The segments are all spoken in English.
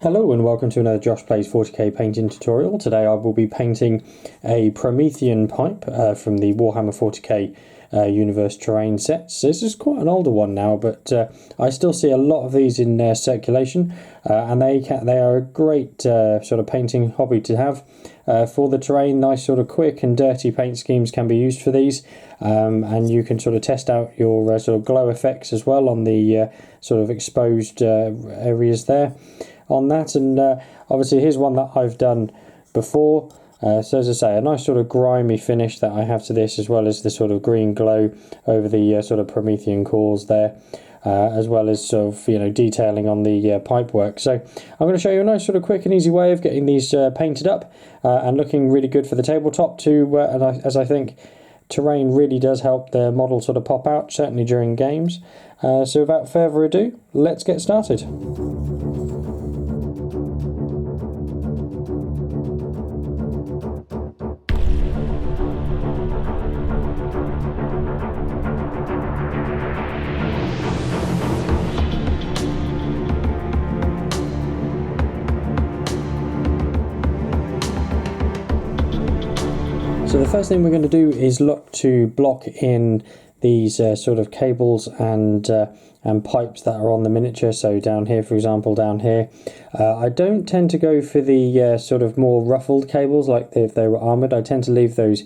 Hello and welcome to another Josh Plays 40k painting tutorial. Today I will be painting a Promethean pipe from the Warhammer 40k universe terrain sets. So this is quite an older one now, but I still see a lot of these in circulation, and they are a great sort of painting hobby to have for the terrain. Nice sort of quick and dirty paint schemes can be used for these, and you can sort of test out your sort of glow effects as well on the sort of exposed areas there on that. And obviously here's one that I've done before, so as I say, a nice sort of grimy finish that I have to this, as well as the sort of green glow over the sort of Promethean cores there, as well as sort of detailing on the pipe work. So I'm going to show you a nice sort of quick and easy way of getting these painted up and looking really good for the tabletop too, as I think terrain really does help the model sort of pop out, certainly during games. So without further ado, let's get started. So the first thing we're going to do is look to block in these sort of cables and pipes that are on the miniature. So down here, for example, down here, I don't tend to go for the sort of more ruffled cables like if they were armoured. I tend to leave those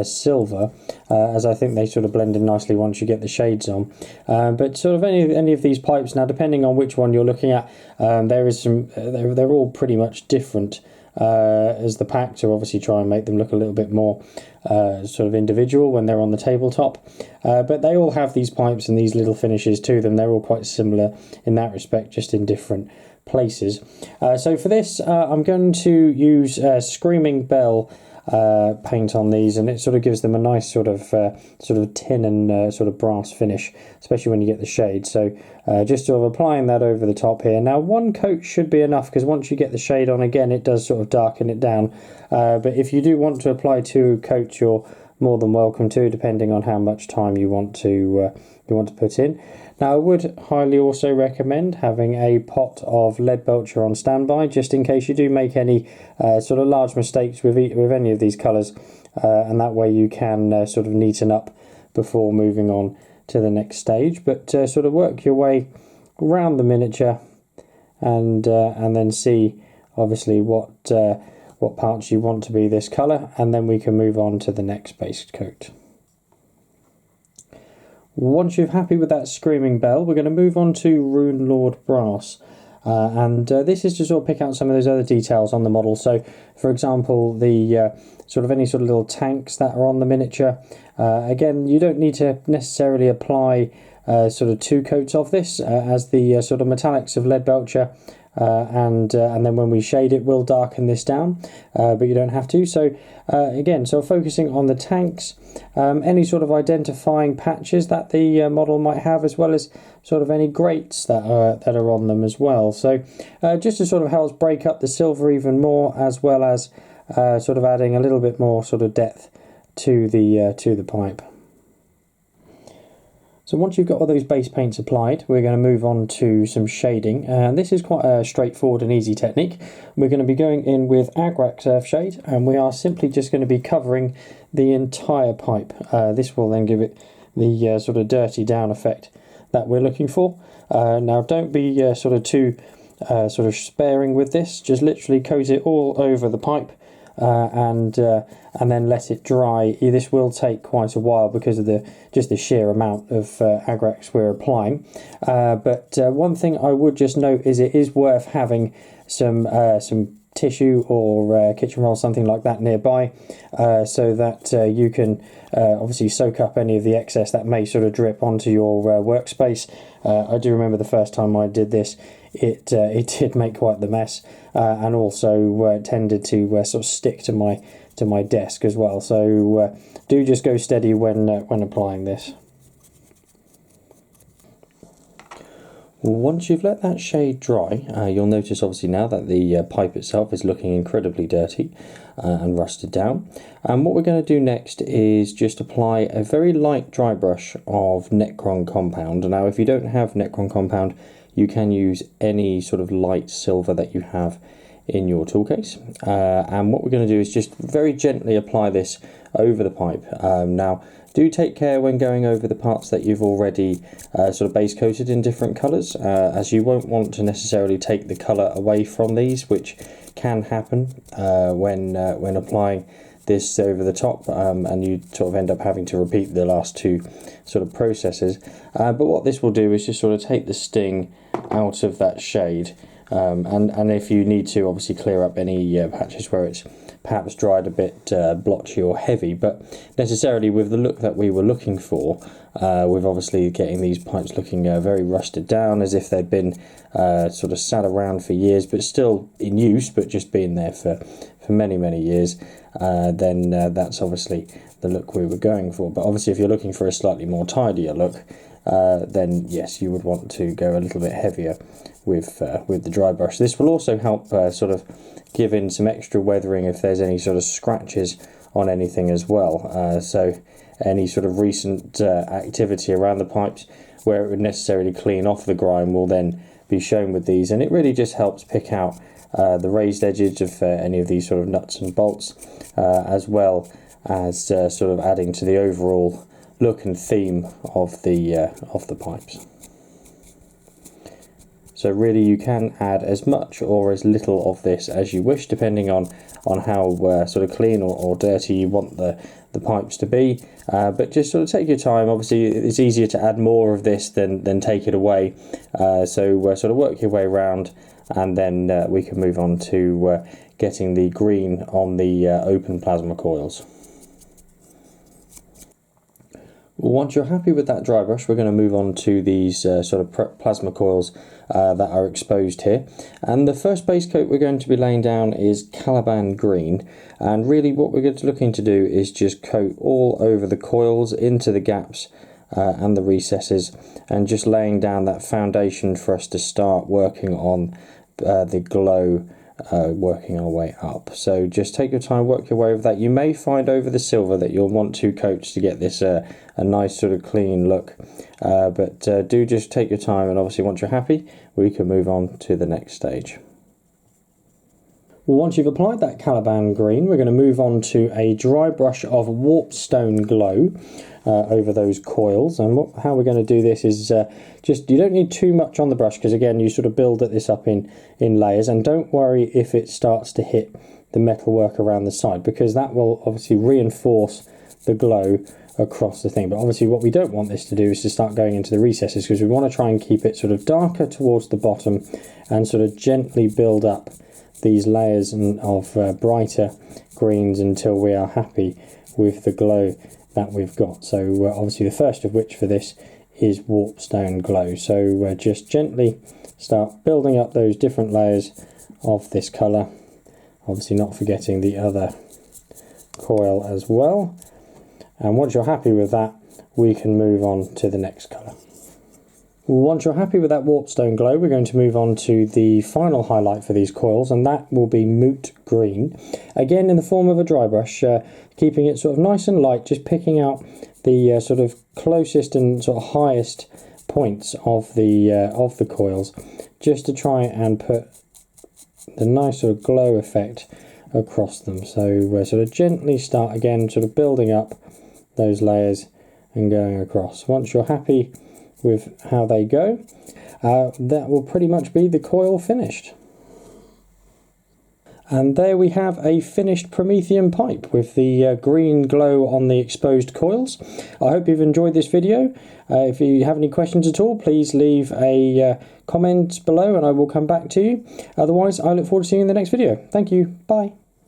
silver, as I think they sort of blend in nicely once you get the shades on. But sort of any of these pipes, now depending on which one you're looking at, there is some. They're all pretty much different as the pack, to obviously try and make them look a little bit more sort of individual when they're on the tabletop, but they all have these pipes and these little finishes to them. They're all quite similar in that respect, just in different places. So for this I'm going to use Screaming Bell paint on these, and it sort of gives them a nice sort of tin and sort of brass finish, especially when you get the shade. So just sort of applying that over the top here. Now one coat should be enough, because once you get the shade on again, it does sort of darken it down, but if you do want to apply 2 coats, you're more than welcome to, depending on how much time you want to put in. Now I would highly also recommend having a pot of lead belcher on standby, just in case you do make any sort of large mistakes with any of these colours, and that way you can sort of neaten up before moving on to the next stage. But sort of work your way around the miniature and then see obviously what parts you want to be this colour, and then we can move on to the next base coat. Once you're happy with that Screaming Bell, we're going to move on to Rune Lord Brass, and this is to sort of pick out some of those other details on the model. So for example, the sort of any sort of little tanks that are on the miniature, again, you don't need to necessarily apply sort of 2 coats of this, as the sort of metallics of lead belcher and then when we shade it will darken this down, but you don't have to. So again, so focusing on the tanks, any sort of identifying patches that the model might have, as well as sort of any grates that are on them as well. So just to sort of help us break up the silver even more, as well as sort of adding a little bit more sort of depth to the pipe. So once you've got all those base paints applied, we're going to move on to some shading, and this is quite a straightforward and easy technique. We're going to be going in with Agrax Earth Shade, and we are simply just going to be covering the entire pipe. This will then give it the sort of dirty down effect that we're looking for. Now don't be sort of too sort of sparing with this, just literally coat it all over the pipe, and then let it dry. This will take quite a while because of just the sheer amount of Agrax we're applying, but one thing I would just note is it is worth having some tissue or kitchen roll, something like that nearby, so that you can obviously soak up any of the excess that may sort of drip onto your workspace. I do remember the first time I did this, it did make quite the mess, and also tended to sort of stick to my desk as well. So do just go steady when applying this. Once you've let that shade dry, you'll notice obviously now that the pipe itself is looking incredibly dirty and rusted down. And what we're going to do next is just apply a very light dry brush of Necron compound. Now if you don't have Necron compound, you can use any sort of light silver that you have in your tool case. And what we're going to do is just very gently apply this over the pipe. Now, do take care when going over the parts that you've already sort of base coated in different colours, as you won't want to necessarily take the colour away from these, which can happen when applying this over the top, and you sort of end up having to repeat the last two sort of processes. But what this will do is just sort of take the sting out of that shade, and if you need to, obviously clear up any patches where it's perhaps dried a bit blotchy or heavy. But necessarily with the look that we were looking for, with obviously getting these pipes looking very rusted down, as if they'd been sort of sat around for years but still in use, but just been there for many years, then that's obviously the look we were going for. But obviously if you're looking for a slightly more tidier look, then yes, you would want to go a little bit heavier with the dry brush. This will also help sort of give in some extra weathering if there's any sort of scratches on anything as well. So any sort of recent activity around the pipes where it would necessarily clean off the grime will then be shown with these, and it really just helps pick out the raised edges of any of these sort of nuts and bolts, as well as sort of adding to the overall look and theme of the pipes. So really you can add as much or as little of this as you wish, depending on how sort of clean or dirty you want the pipes to be. But just sort of take your time. Obviously it's easier to add more of this than take it away. So sort of work your way around, and then we can move on to getting the green on the open plasma coils. Once you're happy with that dry brush, we're going to move on to these sort of plasma coils that are exposed here. And the first base coat we're going to be laying down is Caliban Green. And really what we're looking to do is just coat all over the coils, into the gaps and the recesses, and just laying down that foundation for us to start working on the glow, working our way up. So just take your time, work your way over that. You may find over the silver that you'll want two coats to get this a nice sort of clean look, but do just take your time, and obviously once you're happy we can move on to the next stage. Well, once you've applied that Caliban Green, we're going to move on to a dry brush of Warpstone Glow over those coils. And how we're going to do this is just, you don't need too much on the brush, because again you sort of build this up in layers, and don't worry if it starts to hit the metalwork around the side, because that will obviously reinforce the glow across the thing. But obviously what we don't want this to do is to start going into the recesses, because we want to try and keep it sort of darker towards the bottom and sort of gently build up these layers of brighter greens until we are happy with the glow that we've got. So obviously the first of which for this is Warpstone Glow. So just gently start building up those different layers of this colour, obviously not forgetting the other coil as well. And once you're happy with that, we can move on to the next colour. Once you're happy with that Warpstone Glow, we're going to move on to the final highlight for these coils, and that will be Moot Green. Again, in the form of a dry brush, keeping it sort of nice and light, just picking out the sort of closest and sort of highest points of the coils, just to try and put the nice sort of glow effect across them. So sort of gently start again, sort of building up those layers and going across. Once you're happy with how they go, that will pretty much be the coil finished. And there we have a finished Promethean pipe with the green glow on the exposed coils. I hope you've enjoyed this video. If you have any questions at all, please leave a comment below and I will come back to you. Otherwise, I look forward to seeing you in the next video. Thank you. Bye.